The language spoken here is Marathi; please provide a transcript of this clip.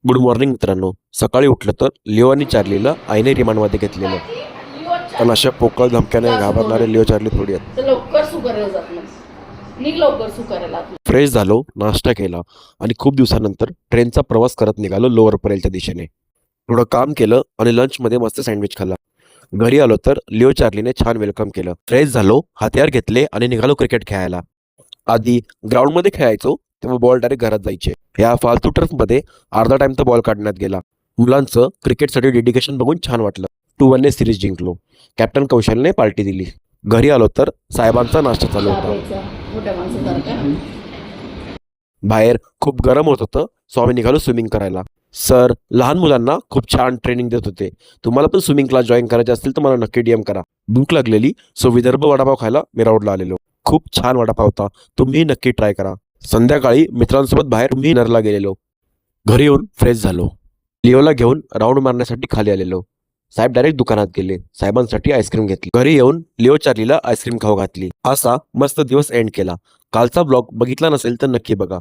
गुड मॉर्निंग मित्रांनो. सकाळी उठलं तर लिओ आणि चार्लीला आईने रिमांडमध्ये घेतलेलं. पण अशा पोकळ धमक्याने घाबरणारे लिओ चार्ली थोडी आहेत. तर लवकर सुकारायला जात नाही. निघ लवकर सुकारायला. फ्रेश झालो, नाश्ता केला आणि खूप दिवसानंतर ट्रेनचा प्रवास करत निघालो लोअर परेलच्या दिशेने. थोडं काम केलं आणि लंचमध्ये मस्त सँडविच खाल्ला. घरी आलो तर लिओ चार्लीने छान वेलकम केलं. फ्रेश झालो, हत्यार घेतले आणि निघालो क्रिकेट खेळायला. आधी ग्राउंडमध्ये खेळायचो तेव्हा बॉल डायरेक्ट घरात जायचे. या फालतू टर्फमध्ये अर्धा टाइम तर बॉल काढण्यात गेला. मुलांचं क्रिकेटसाठी डेडिकेशन बघून छान वाटलं. 2-1 सिरीज जिंकलो. कॅप्टन कौशलने पार्टी दिली. घरी आलो तर साहेबांचा नाश्ता चालू होता. मोठ्या माणसासारखा. बाहेर खूप गरम होत होतं, सो आम्ही निघालो स्विमिंग करायला. सर लहान मुलांना खूप छान ट्रेनिंग देत होते. तुम्हाला पण स्विमिंग क्लास जॉईन करायचे असतील तर मला नक्की DM करा. भूक लागलेली, सो विदर्भ वडापाव खायला मी राऊंडला आलेलो. खूप छान वडापाव होता, तुम्ही नक्की ट्राय करा. संध्याकाळी मित्रांसोबत बाहेर मी नरला गेलेलो. घरी येऊन फ्रेश झालो. लिओला घेऊन राऊंड मारण्यासाठी खाली आलेलो. साहेब डायरेक्ट दुकानात गेले. साहेबांसाठी आईस्क्रीम घेतली. घरी येऊन लिओ चार्लीला आईस्क्रीम खाऊ घातली. असा मस्त दिवस एंड केला. कालचा ब्लॉग बघितला नसेल तर नक्की बघा.